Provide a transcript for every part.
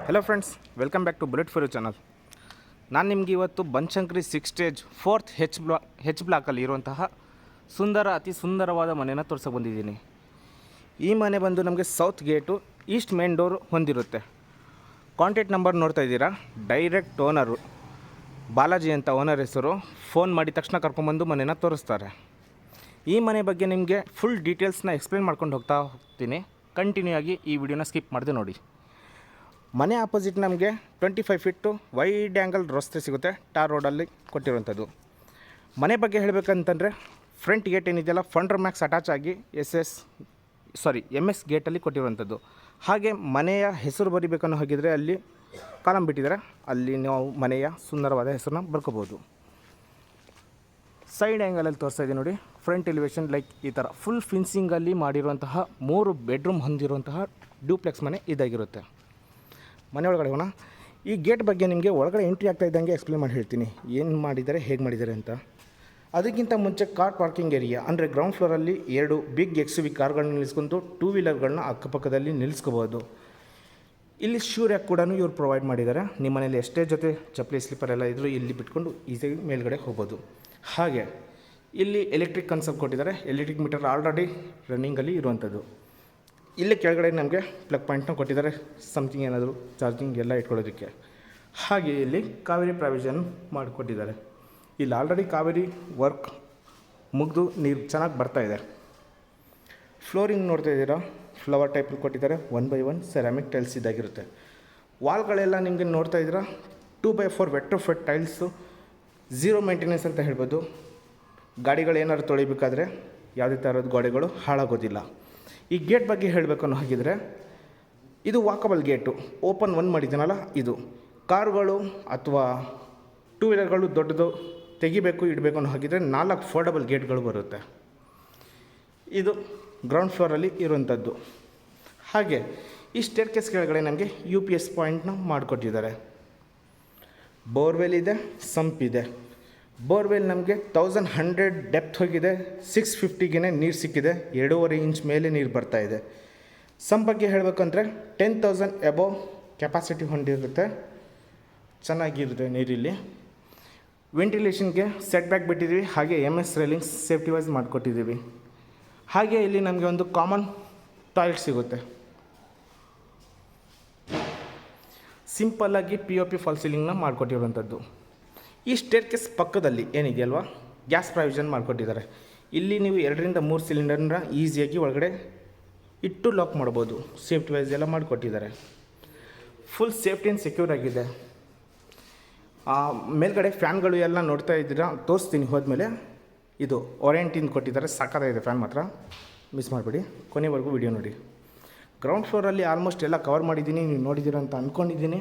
Hello friends, welcome back to bullet for you channel. ನಾನು ನಿಮಗೆ ಇವತ್ತು ಬನಶಂಕರಿ 6 ಸ್ಟೇಜ್ 4th ಹೆಚ್ ಬ್ಲಾಕಲ್ಲಿ ಇರುವಂತಹ ಅತಿ ಸುಂದರವಾದ ಮನೆಯನ್ನು ತೋರಿಸೋಕೆ ಬಂದಿದ್ದೀನಿ. ಈ ಮನೆ ಬಂದು ನಮಗೆ south gate, East main door ಹೊಂದಿರುತ್ತೆ. ಕಾಂಟ್ಯಾಕ್ಟ್ ನಂಬರ್ ನೋಡ್ತಾ ಇದ್ದೀರಾ, ಡೈರೆಕ್ಟ್ ಓನರು ಬಾಲಾಜಿ ಅಂತ ಓನರ್ ಹೆಸರು. ಫೋನ್ ಮಾಡಿದ ತಕ್ಷಣ ಕರ್ಕೊಂಬಂದು ಮನೆಯನ್ನು ತೋರಿಸ್ತಾರೆ. ಈ ಮನೆ ಬಗ್ಗೆ ನಿಮಗೆ ಫುಲ್ ಡೀಟೇಲ್ಸ್ನ ಎಕ್ಸ್ಪ್ಲೇನ್ ಮಾಡ್ಕೊಂಡು ಹೋಗ್ತೀನಿ. ಕಂಟಿನ್ಯೂ ಆಗಿ ಈ ವಿಡಿಯೋನ ಸ್ಕಿಪ್ ಮಾಡಿದೆ ನೋಡಿ. ಮನೆ ಆಪೋಸಿಟ್ ನಮಗೆ 25 ಫೀಟು ವೈಡ್ ಆ್ಯಂಗಲ್ ರಸ್ತೆ ಸಿಗುತ್ತೆ, ಟಾರ್ ರೋಡಲ್ಲಿ ಕೊಟ್ಟಿರುವಂಥದ್ದು. ಮನೆ ಬಗ್ಗೆ ಫ್ರಂಟ್ ಗೇಟ್ ಏನಿದೆಯಲ್ಲ, ಫಂಡರ್ ಮ್ಯಾಕ್ಸ್ ಅಟ್ಯಾಚ್ ಆಗಿ MS ಗೇಟಲ್ಲಿ ಕೊಟ್ಟಿರುವಂಥದ್ದು. ಹಾಗೆ ಮನೆಯ ಹೆಸರು ಬರಿಬೇಕನ್ನೋ ಹಾಗಿದ್ರೆ ಅಲ್ಲಿ ಕಾಲಮ್ ಬಿಟ್ಟಿದ್ದಾರೆ, ಅಲ್ಲಿ ನಾವು ಮನೆಯ ಸುಂದರವಾದ ಹೆಸರನ್ನ ಬರ್ಕೋಬೋದು. ಸೈಡ್ ಆ್ಯಂಗಲಲ್ಲಿ ತೋರಿಸ್ತಾ ಇದೆ ನೋಡಿ. ಫ್ರಂಟ್ ಎಲಿವೇಷನ್ ಲೈಕ್ ಈ ಥರ ಫುಲ್ ಫಿನ್ಸಿಂಗಲ್ಲಿ ಮಾಡಿರುವಂತಹ 3 ಬೆಡ್ರೂಮ್ ಹೊಂದಿರುವಂತಹ ಡ್ಯೂಪ್ಲೆಕ್ಸ್ ಮನೆ ಇದಾಗಿರುತ್ತೆ. ಮನೆ ಒಳಗಡೆ ಹೋಗೋಣ. ಈ ಗೇಟ್ ಬಗ್ಗೆ ನಿಮಗೆ ಒಳಗಡೆ ಎಂಟ್ರಿ ಆಗ್ತಾ ಇದ್ದಂಗೆ ಎಕ್ಸ್ಪ್ಲೇನ್ ಮಾಡಿ ಹೇಳ್ತೀನಿ, ಏನು ಮಾಡಿದ್ದಾರೆ, ಹೇಗೆ ಮಾಡಿದ್ದಾರೆ ಅಂತ. ಅದಕ್ಕಿಂತ ಮುಂಚೆ ಕಾರ್ ಪಾರ್ಕಿಂಗ್ ಏರಿಯಾ ಅಂದರೆ ಗ್ರೌಂಡ್ ಫ್ಲೋರಲ್ಲಿ 2 ಬಿಗ್ XUV ಕಾರ್ಗಳನ್ನ ನಿಲ್ಲಿಸ್ಕೊಂಡು 2 ವೀಲರ್ಗಳನ್ನ ಅಕ್ಕಪಕ್ಕದಲ್ಲಿ ನಿಲ್ಲಿಸ್ಕೋಬೋದು. ಇಲ್ಲಿ ಶೂ ರ್ಯಾಕ್ ಕೂಡ ಇವ್ರು ಪ್ರೊವೈಡ್ ಮಾಡಿದ್ದಾರೆ. ನಿಮ್ಮ ಮನೇಲಿ ಎಷ್ಟೇ ಜೊತೆ ಚಪ್ಪಲಿ ಸ್ಲಿಪ್ಪರ್ ಎಲ್ಲ ಇದ್ದರೂ ಇಲ್ಲಿ ಬಿಟ್ಕೊಂಡು ಈಸಿಯಾಗಿ ಮೇಲ್ಗಡೆ ಹೋಗ್ಬೋದು. ಹಾಗೆ ಇಲ್ಲಿ ಎಲೆಕ್ಟ್ರಿಕ್ ಕನ್ಸೆಪ್ಟ್ ಕೊಟ್ಟಿದ್ದಾರೆ. ಎಲೆಕ್ಟ್ರಿಕ್ ಮೀಟರ್ ಆಲ್ರೆಡಿ ರನ್ನಿಂಗಲ್ಲಿ ಇರುವಂಥದ್ದು. ಇಲ್ಲಿ ಕೆಳಗಡೆ ನಮಗೆ ಪ್ಲಗ್ ಪಾಯಿಂಟ್ನ ಕೊಟ್ಟಿದ್ದಾರೆ, ಸಮಥಿಂಗ್ ಏನಾದರೂ ಚಾರ್ಜಿಂಗ್ ಎಲ್ಲ ಇಟ್ಕೊಳ್ಳೋದಕ್ಕೆ. ಹಾಗೆ ಇಲ್ಲಿ ಕಾವೇರಿ ಪ್ರಾವಿಷನ್ ಮಾಡಿಕೊಟ್ಟಿದ್ದಾರೆ. ಇಲ್ಲಿ ಆಲ್ರೆಡಿ ಕಾವೇರಿ ವರ್ಕ್ ಮುಗಿದು ನೀರು ಚೆನ್ನಾಗಿ ಬರ್ತಾಯಿದೆ. ಫ್ಲೋರಿಂಗ್ ನೋಡ್ತಾ ಇದ್ದೀರಾ, ಫ್ಲವರ್ ಟೈಪಲ್ಲಿ ಕೊಟ್ಟಿದ್ದಾರೆ. 1x1 ಸೆರಾಮಿಕ್ ಟೈಲ್ಸ್ ಇದಾಗಿರುತ್ತೆ. ವಾಲ್ಗಳೆಲ್ಲ ನಿಮಗೆ ನೋಡ್ತಾ ಇದ್ದೀರಾ, 2x4 ವೆಟ್ರೋಫಿಟ್ ಟೈಲ್ಸು, 0 ಮೇಂಟೆನೆನ್ಸ್ ಅಂತ ಹೇಳ್ಬೋದು. ಗಾಡಿಗಳು ಏನಾದ್ರು ತೊಳಿಬೇಕಾದ್ರೆ ಯಾವುದೇ ಥರದ ಗೋಡೆಗಳು ಹಾಳಾಗೋದಿಲ್ಲ. ಈ ಗೇಟ್ ಬಗ್ಗೆ ಹೇಳಬೇಕು ಅನ್ನೋ ಹಾಗಿದ್ರೆ, ಇದು ವಾಕಬಲ್ ಗೇಟು. ಓಪನ್ 1 ಮಾಡಿದ್ದೀನಲ್ಲ, ಇದು ಕಾರುಗಳು ಅಥವಾ 2 ವೀಲರ್ಗಳು ದೊಡ್ಡದು ತೆಗಿಬೇಕು ಇಡಬೇಕು ಅನ್ನೋ ಹಾಗಿದ್ರೆ 4 ಫೋಲ್ಡಬಲ್ ಗೇಟ್ಗಳು ಬರುತ್ತೆ. ಇದು ಗ್ರೌಂಡ್ ಫ್ಲೋರಲ್ಲಿ ಇರುವಂಥದ್ದು. ಹಾಗೆ ಈ ಸ್ಟೇರ್ಕೇಸ್ ಕೆಳಗಡೆ ನಮಗೆ UPS ಪಾಯಿಂಟ್ನ ಮಾಡಿಕೊಟ್ಟಿದ್ದಾರೆ. ಬೋರ್ವೆಲ್ ಇದೆ, ಸಂಪ್ ಇದೆ. ಬೋರ್ವೆಲ್ ನಮಗೆ 1100 ಡೆಪ್ತ್ ಹೋಗಿದೆ, 650ಗೆ ನೀರು ಸಿಕ್ಕಿದೆ, 2.5 ಇಂಚ್ ಮೇಲೆ ನೀರು ಬರ್ತಾಯಿದೆ. ಸಂಪ್ ಬಗ್ಗೆ ಹೇಳಬೇಕಂದ್ರೆ 10,000 ಎಬೋವ್ ಕೆಪಾಸಿಟಿ ಹೊಂದಿರುತ್ತೆ, ಚೆನ್ನಾಗಿರುತ್ತೆ ನೀರಿಲ್ಲಿ. ವೆಂಟಿಲೇಷನ್ಗೆ ಸೆಟ್ ಬ್ಯಾಕ್ ಬಿಟ್ಟಿದ್ದೀವಿ. ಹಾಗೆ MS ರೈಲಿಂಗ್ಸ್ ಸೇಫ್ಟಿ ವೈಸ್ ಮಾಡಿಕೊಟ್ಟಿದ್ದೀವಿ. ಹಾಗೆ ಇಲ್ಲಿ ನಮಗೆ ಒಂದು ಕಾಮನ್ ಟಾಯ್ಲೆಟ್ ಸಿಗುತ್ತೆ. ಸಿಂಪಲ್ಲಾಗಿ POP ಫಾಲ್ ಸೀಲಿಂಗ್ನ ಮಾಡಿಕೊಟ್ಟಿರುವಂಥದ್ದು. ಈ ಸ್ಟೇರ್ಕೇಸ್ ಪಕ್ಕದಲ್ಲಿ ಏನಿದೆಯಲ್ವ, ಗ್ಯಾಸ್ ಪ್ರಾವಿಷನ್ ಮಾಡಿಕೊಟ್ಟಿದ್ದಾರೆ. ಇಲ್ಲಿ ನೀವು 2ರಿಂದ 3 ಸಿಲಿಂಡರ್ನ ಈಸಿಯಾಗಿ ಒಳಗಡೆ ಇಟ್ಟು ಲಾಕ್ ಮಾಡ್ಬೋದು. ಸೇಫ್ಟಿ ವೈಸ್ ಎಲ್ಲ ಮಾಡಿಕೊಟ್ಟಿದ್ದಾರೆ. ಫುಲ್ ಸೇಫ್ಟಿ ಆ್ಯಂಡ್ ಸೆಕ್ಯೂರ್ ಆಗಿದೆ. ಮೇಲ್ಗಡೆ ಫ್ಯಾನ್ಗಳು ಎಲ್ಲ ನೋಡ್ತಾ ಇದ್ದೀರಾ, ತೋರಿಸ್ತೀನಿ ಹೋದ್ಮೇಲೆ. ಇದು ಓರೆಂಟಿಂದ ಕೊಟ್ಟಿದ್ದಾರೆ, ಸಾಕಾಗಿದೆ ಫ್ಯಾನ್ ಮಾತ್ರ, ಮಿಸ್ ಮಾಡಿಬಿಡಿ, ಕೊನೆವರೆಗೂ ವಿಡಿಯೋ ನೋಡಿ. ಗ್ರೌಂಡ್ ಫ್ಲೋರಲ್ಲಿ ಆಲ್ಮೋಸ್ಟ್ ಎಲ್ಲ ಕವರ್ ಮಾಡಿದ್ದೀನಿ, ನೀವು ನೋಡಿದ್ದೀರ ಅಂತ ಅಂದ್ಕೊಂಡಿದ್ದೀನಿ.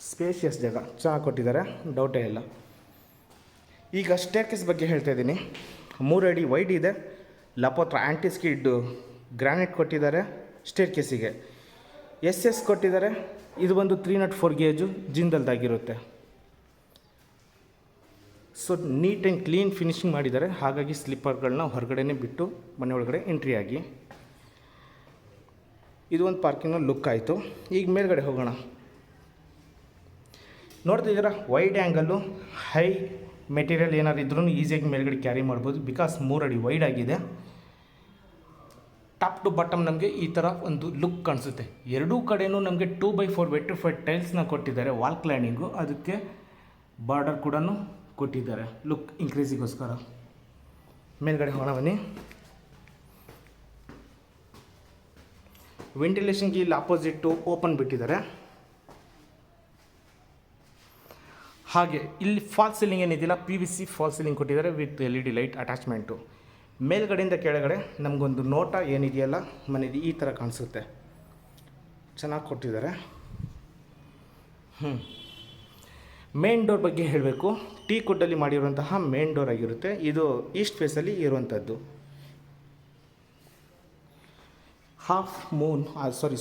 ಸ್ಪೇಷಿಯಸ್ ಜಾಗ ಚೆನ್ನಾಗಿ ಕೊಟ್ಟಿದ್ದಾರೆ, ಡೌಟೇ ಇಲ್ಲ. ಈಗ ಸ್ಟೇರ್ಕೇಸ್ ಬಗ್ಗೆ ಹೇಳ್ತಾ ಇದ್ದೀನಿ. 3 ಅಡಿ ವೈಡ್ ಇದೆ. ಲಪೋತ್ರ ಆ್ಯಂಟಿಸ್ಕಿಡ್ ಗ್ರಾನೈಟ್ ಕೊಟ್ಟಿದ್ದಾರೆ ಸ್ಟೇರ್ಕೇಸಿಗೆ. SS ಕೊಟ್ಟಿದ್ದಾರೆ. ಇದು ಒಂದು 304 ಗೇಜು ಜಿಂದಲ್ದಾಗಿರುತ್ತೆ. So neat and clean finishing ಮಾಡಿದ್ದಾರೆ. ಹಾಗಾಗಿ ಸ್ಲಿಪ್ಪರ್ಗಳನ್ನ ಹೊರಗಡೆನೇ ಬಿಟ್ಟು ಮನೆ ಒಳಗಡೆ ಎಂಟ್ರಿ ಆಗಿ. ಇದು ಒಂದು ಪಾರ್ಕಿಂಗ್ನ ಲುಕ್ ಆಯಿತು. ಈಗ ಮೇಲ್ಗಡೆ ಹೋಗೋಣ. ನೋಡ್ತಿದ್ದೀರಾ, ವೈಡ್ ಆ್ಯಂಗಲ್ಲು, ಹೈ ಮೆಟೀರಿಯಲ್ ಏನಾದ್ರು ಇದ್ರೂ ಈಸಿಯಾಗಿ ಮೇಲ್ಗಡೆ ಕ್ಯಾರಿ ಮಾಡ್ಬೋದು. ಬಿಕಾಸ್ 3 ಅಡಿ ವೈಡ್ ಆಗಿದೆ. ಟಾಪ್ ಟು ಬಾಟಮ್ ನಮಗೆ ಈ ಥರ ಒಂದು ಲುಕ್ ಕಾಣಿಸುತ್ತೆ. ಎರಡೂ ಕಡೆಯೂ ನಮಗೆ 2x4 ವೆಟ್ರಿಫೈಡ್ ಟೈಲ್ಸ್ನ ಕೊಟ್ಟಿದ್ದಾರೆ. ವಾಲ್ ಕ್ಲೈನಿಂಗು, ಅದಕ್ಕೆ ಬಾರ್ಡರ್ ಕೂಡ ಕೊಟ್ಟಿದ್ದಾರೆ ಲುಕ್ ಇನ್ಕ್ರೀಸಿಗೋಸ್ಕರ. ಮೇಲ್ಗಡೆ ಹೋಗೋಣ ಬನ್ನಿ. ವೆಂಟಿಲೇಷನ್ಗೆ ಇಲ್ಲಿ ಆಪೋಸಿಟ್ಟು ಓಪನ್ ಬಿಟ್ಟಿದ್ದಾರೆ. ಹಾಗೆ ಇಲ್ಲಿ ಫಾಲ್ ಸೀಲಿಂಗ್ ಏನಿದೆಯಲ್ಲ, PVC ಫಾಲ್ ಸೀಲಿಂಗ್ ಕೊಟ್ಟಿದ್ದಾರೆ ವಿತ್ LED ಲೈಟ್ ಅಟ್ಯಾಚ್ಮೆಂಟು. ಮೇಲ್ಗಡೆಯಿಂದ ಕೆಳಗಡೆ ನಮಗೊಂದು ನೋಟ ಏನಿದೆಯಲ್ಲ ಮನೇಲಿ ಈ ಥರ ಕಾಣಿಸುತ್ತೆ, ಚೆನ್ನಾಗಿ ಕೊಟ್ಟಿದ್ದಾರೆ. ಮೇನ್ ಡೋರ್ ಬಗ್ಗೆ ಹೇಳಬೇಕು. ಟೀ ಕುಡ್ಡಲ್ಲಿ ಮಾಡಿರುವಂತಹ ಮೇನ್ ಡೋರ್ ಆಗಿರುತ್ತೆ. ಇದು ಈಸ್ಟ್ ಫೇಸಲ್ಲಿ ಇರುವಂಥದ್ದು.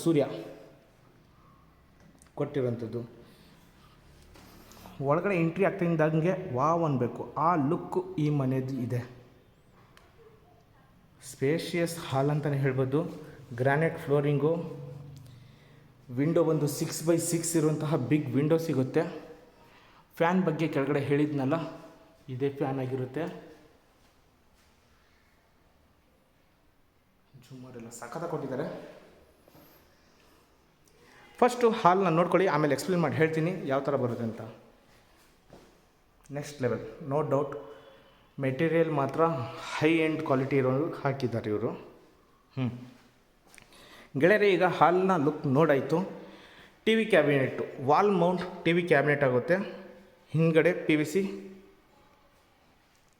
ಸೂರ್ಯ ಕೊಟ್ಟಿರುವಂಥದ್ದು. ಒಳಗಡೆ ಎಂಟ್ರಿ ಆಗ್ತಿದ್ದಂಗೆ ವಾವ್ ಅನ್ಬೇಕು, ಆ ಲುಕ್ಕು ಈ ಮನೆಯದು ಇದೆ. ಸ್ಪೇಷಿಯಸ್ ಹಾಲ್ ಅಂತಲೇ ಹೇಳ್ಬೋದು. ಗ್ರಾನೈಟ್ ಫ್ಲೋರಿಂಗು, ವಿಂಡೋ ಬಂದು 6x6 ಇರುವಂತಹ ಬಿಗ್ ವಿಂಡೋ ಸಿಗುತ್ತೆ. ಫ್ಯಾನ್ ಬಗ್ಗೆ ಕೆಳಗಡೆ ಹೇಳಿದ್ನಲ್ಲ, ಇದೇ ಫ್ಯಾನ್ ಆಗಿರುತ್ತೆ. ಜೂಮರೆಲ್ಲ ಸಖತ್ತಾಗಿ ಕೊಟ್ಟಿದ್ದಾರೆ. ಫಸ್ಟು ಹಾಲ್ನ ನೋಡ್ಕೊಳ್ಳಿ, ಆಮೇಲೆ ಎಕ್ಸ್ಪ್ಲೇನ್ ಮಾಡಿ ಹೇಳ್ತೀನಿ ಯಾವ ಥರ ಬರುತ್ತೆ ಅಂತ. Next level, no doubt. Material ಮಾತ್ರ ಹೈ ಎಂಡ್ ಕ್ವಾಲಿಟಿ ಇರೋದು ಹಾಕಿದ್ದಾರೆ ಇವರು. ಗೆಳೆಯರೆ, ಈಗ ಹಾಲ್ನ ಲುಕ್ ನೋಡಾಯಿತು. T V cabinet, wall mount T V cabinet ಆಗುತ್ತೆ. ಹಿಂದ್ಗಡೆ PVC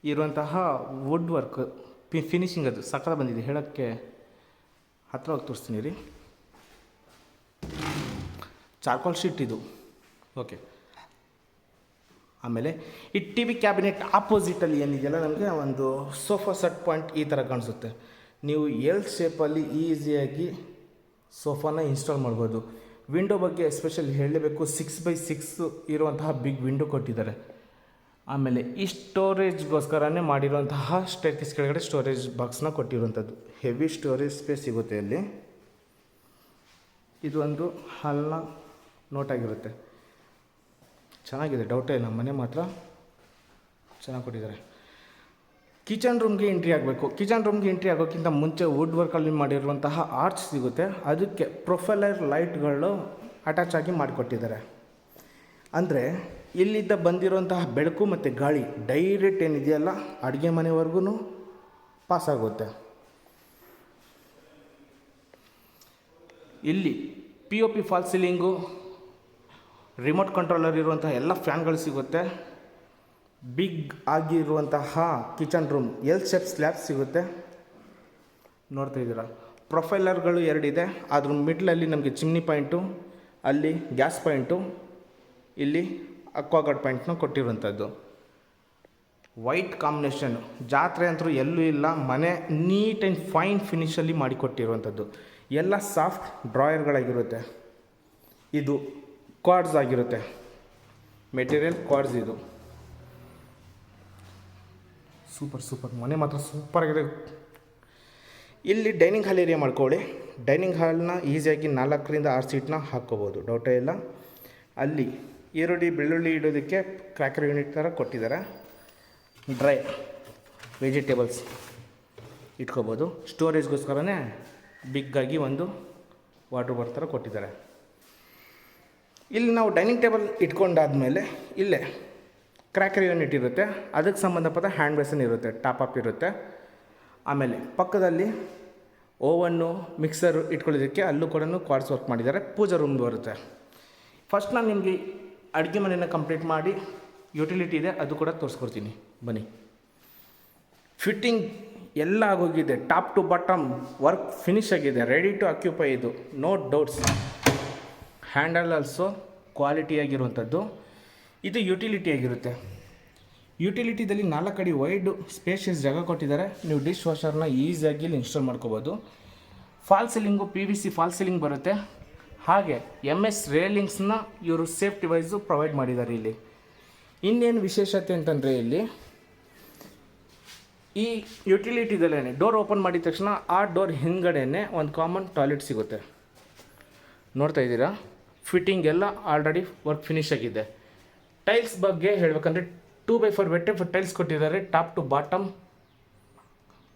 ಇರುವಂತಹ ವುಡ್ ವರ್ಕ್ ಫಿನಿಶಿಂಗ್ ಅದು ಸಖತ್ ಬಂದಿದೆ. ಹೇಳೋಕ್ಕೆ ಹತ್ರ ಹೋಗಿ ತೋರಿಸ್ತೀನಿ ರೀ. ಚಾರ್ಕೋಲ್ ಶೀಟ್ ಇದು. ಓಕೆ, ಆಮೇಲೆ ಈ ಟಿ ವಿ ಕ್ಯಾಬಿನೆಟ್ ಆಪೋಸಿಟಲ್ಲಿ ಏನಿದೆಯಲ್ಲ, ನಮಗೆ ಒಂದು ಸೋಫಾ ಸೆಟ್ ಪಾಯಿಂಟ್ ಈ ಥರ ಕಾಣಿಸುತ್ತೆ. ನೀವು ಎಲ್ ಶೇಪಲ್ಲಿ ಈಸಿಯಾಗಿ ಸೋಫಾನ ಇನ್ಸ್ಟಾಲ್ ಮಾಡ್ಬೋದು. ವಿಂಡೋ ಬಗ್ಗೆ ಎಸ್ಪೆಷಲಿ ಹೇಳಲೇಬೇಕು, 6x6 ಇರುವಂತಹ ಬಿಗ್ ವಿಂಡೋ ಕೊಟ್ಟಿದ್ದಾರೆ. ಆಮೇಲೆ ಈ ಸ್ಟೋರೇಜ್ಗೋಸ್ಕರನೇ ಮಾಡಿರುವಂತಹ ಸ್ಟೇರ್ಕೇಸ್ ಕೆಳಗಡೆ ಸ್ಟೋರೇಜ್ ಬಾಕ್ಸ್ನ ಕೊಟ್ಟಿರುವಂಥದ್ದು. ಹೆವಿ ಸ್ಟೋರೇಜ್ ಸ್ಪೇಸ್ ಸಿಗುತ್ತೆ ಅಲ್ಲಿ. ಇದು ಒಂದು ಹಾಲ್ನ ನೋಟಾಗಿರುತ್ತೆ. ಚೆನ್ನಾಗಿದೆ, ಡೌಟೇ ಇಲ್ಲ. ಮನೆ ಮಾತ್ರ ಚೆನ್ನಾಗಿ ಕೊಟ್ಟಿದ್ದಾರೆ. ಕಿಚನ್ ರೂಮ್ಗೆ ಎಂಟ್ರಿ ಆಗಬೇಕು. ಕಿಚನ್ ರೂಮ್ಗೆ ಎಂಟ್ರಿ ಆಗೋಕ್ಕಿಂತ ಮುಂಚೆ ವುಡ್ ವರ್ಕಲ್ಲಿ ಮಾಡಿರುವಂತಹ ಆರ್ಚ್ ಸಿಗುತ್ತೆ. ಅದಕ್ಕೆ ಪ್ರೊಫೈಲರ್ ಲೈಟ್ಗಳು ಅಟ್ಯಾಚ್ ಆಗಿ ಮಾಡಿಕೊಟ್ಟಿದ್ದಾರೆ. ಅಂದರೆ ಇಲ್ಲಿದ್ದ ಬಂದಿರುವಂತಹ ಬೆಳಕು ಮತ್ತು ಗಾಳಿ ಡೈರೆಕ್ಟ್ ಏನಿದೆಯಲ್ಲ ಅಡುಗೆ ಮನೆವರೆಗೂ ಪಾಸಾಗುತ್ತೆ. ಇಲ್ಲಿ POP fall ceiling, remote controller ಇರುವಂತಹ ಎಲ್ಲ ಫ್ಯಾನ್ಗಳು ಸಿಗುತ್ತೆ. ಬಿಗ್ ಆಗಿರುವಂತಹ kitchen room L shape slab ಸಿಗುತ್ತೆ. ನೋಡ್ತಾ ಇದ್ದೀರಾ, ಪ್ರೊಫೈಲರ್ಗಳು 2 ಇದೆ. ಅದ್ರ ಮಿಡ್ಲಲ್ಲಿ ನಮಗೆ ಚಿಮ್ನಿ ಪಾಯಿಂಟು, ಅಲ್ಲಿ ಗ್ಯಾಸ್ ಪಾಯಿಂಟು, ಇಲ್ಲಿ ಅಕ್ವಾಗಾರ್ಡ್ ಪಾಯಿಂಟ್ನ ಕೊಟ್ಟಿರುವಂಥದ್ದು. ವೈಟ್ ಕಾಂಬಿನೇಷನ್ನು ಜಾತ್ರೆ ಅಂತೂ ಎಲ್ಲೂ ಇಲ್ಲ. ಮನೆ ನೀಟ್ ಆ್ಯಂಡ್ ಫೈನ್ ಫಿನಿಷಲ್ಲಿ ಮಾಡಿಕೊಟ್ಟಿರುವಂಥದ್ದು. ಎಲ್ಲ ಸಾಫ್ಟ್ ಡ್ರಾಯರ್ಗಳಾಗಿರುತ್ತೆ. ಇದು ಕ್ವಾಡ್ಸ್ ಆಗಿರುತ್ತೆ, ಮೆಟೀರಿಯಲ್ ಕ್ವಾಡ್ಸ್. ಇದು ಸೂಪರ್ ಮನೆ ಮಾತ್ರ ಸೂಪರಾಗಿದೆ. ಇಲ್ಲಿ ಡೈನಿಂಗ್ ಹಾಲ್ ಏರಿಯಾ ಮಾಡ್ಕೊಳ್ಳಿ. ಡೈನಿಂಗ್ ಹಾಲ್ನ ಈಸಿಯಾಗಿ 4ರಿಂದ 6 ಸೀಟ್ನ ಹಾಕ್ಕೋಬೋದು, ಡೌಟೇ ಇಲ್ಲ. ಅಲ್ಲಿ ಈರುಳ್ಳಿ ಬೆಳ್ಳುಳ್ಳಿ ಇಡೋದಕ್ಕೆ ಕ್ರ್ಯಾಕರ್ ಯೂನಿಟ್ ಥರ ಕೊಟ್ಟಿದ್ದಾರೆ. ಡ್ರೈ ವೆಜಿಟೇಬಲ್ಸ್ ಇಟ್ಕೋಬೋದು. ಸ್ಟೋರೇಜ್ಗೋಸ್ಕರನೇ ಬಿಗ್ಗಾಗಿ ಒಂದು ವಾಟರ್ ಬಾರ್ ಥರ ಕೊಟ್ಟಿದ್ದಾರೆ. ಇಲ್ಲಿ ನಾವು ಡೈನಿಂಗ್ ಟೇಬಲ್ ಇಟ್ಕೊಂಡಾದಮೇಲೆ ಇಲ್ಲೇ ಕ್ರ್ಯಾಕರ್ ಯೂನಿಟ್ ಇರುತ್ತೆ. ಅದಕ್ಕೆ ಸಂಬಂಧಪಟ್ಟ ಹ್ಯಾಂಡ್ ಬೇಸನ್ ಇರುತ್ತೆ, ಟಾಪ್ ಅಪ್ ಇರುತ್ತೆ. ಆಮೇಲೆ ಪಕ್ಕದಲ್ಲಿ ಓವನ್ನು, ಮಿಕ್ಸರು ಇಟ್ಕೊಳ್ಳೋದಕ್ಕೆ ಅಲ್ಲೂ ಕೂಡ ಕ್ವಾಡ್ಸ್ ವರ್ಕ್ ಮಾಡಿದ್ದಾರೆ. ಪೂಜಾ ರೂಮ್ ಬರುತ್ತೆ. ಫಸ್ಟ್ ನಾನು ನಿಮಗೆ ಅಡುಗೆ ಮನೆಯನ್ನು ಕಂಪ್ಲೀಟ್ ಮಾಡಿ ಯುಟಿಲಿಟಿ ಇದೆ ಅದು ಕೂಡ ತೋರಿಸ್ಕೊಡ್ತೀನಿ ಬನ್ನಿ. ಫಿಟ್ಟಿಂಗ್ ಎಲ್ಲ ಆಗೋಗಿದೆ, top to bottom work finish ಆಗಿದೆ, ರೆಡಿ ಟು ಅಕ್ಯುಪೈ. ಇದು ನೋ ಡೌಟ್ಸ್. ಹ್ಯಾಂಡಲ್ ಆಲ್ಸೋ ಕ್ವಾಲಿಟಿಯಾಗಿರುವಂಥದ್ದು. ಇದು ಯುಟಿಲಿಟಿ ಆಗಿರುತ್ತೆ. ಯುಟಿಲಿಟಿದಲ್ಲಿ 4 ಅಡಿ ವೈಡ್ ಸ್ಪೇಷಿಯಸ್ ಜಾಗ ಕೊಟ್ಟಿದ್ದಾರೆ. ನೀವು ಡಿಶ್ ವಾಷರ್ನ ಈಸಿಯಾಗಿ ಇಲ್ಲಿ ಇನ್ಸ್ಟಾಲ್ ಮಾಡ್ಕೋಬೋದು. Fall ceiling PVC fall ceiling ಬರುತ್ತೆ. ಹಾಗೆ MS ರೇಲಿಂಗ್ಸ್ನ ಇವರು ಸೇಫ್ಟಿ ವೈಸು ಪ್ರೊವೈಡ್ ಮಾಡಿದ್ದಾರೆ. ಇಲ್ಲಿ ಇನ್ನೇನು ವಿಶೇಷತೆ ಅಂತಂದರೆ, ಇಲ್ಲಿ ಈ ಯುಟಿಲಿಟಿದಲ್ಲೇ ಡೋರ್ ಓಪನ್ ಮಾಡಿದ ತಕ್ಷಣ ಆ ಡೋರ್ ಹಿಂದ್ಗಡೆನೇ ಒಂದು ಕಾಮನ್ ಟಾಯ್ಲೆಟ್ ಸಿಗುತ್ತೆ. ನೋಡ್ತಾ ಇದ್ದೀರಾ, ಫಿಟ್ಟಿಂಗ್ ಎಲ್ಲ ಆಲ್ರೆಡಿ ವರ್ಕ್ ಫಿನಿಶ್ ಆಗಿದೆ. ಟೈಲ್ಸ್ ಬಗ್ಗೆ ಹೇಳಬೇಕಂದ್ರೆ 2x4 ವೆಟ್ ಟೈಲ್ಸ್ ಕೊಟ್ಟಿದ್ದಾರೆ, ಟಾಪ್ ಟು ಬಾಟಮ್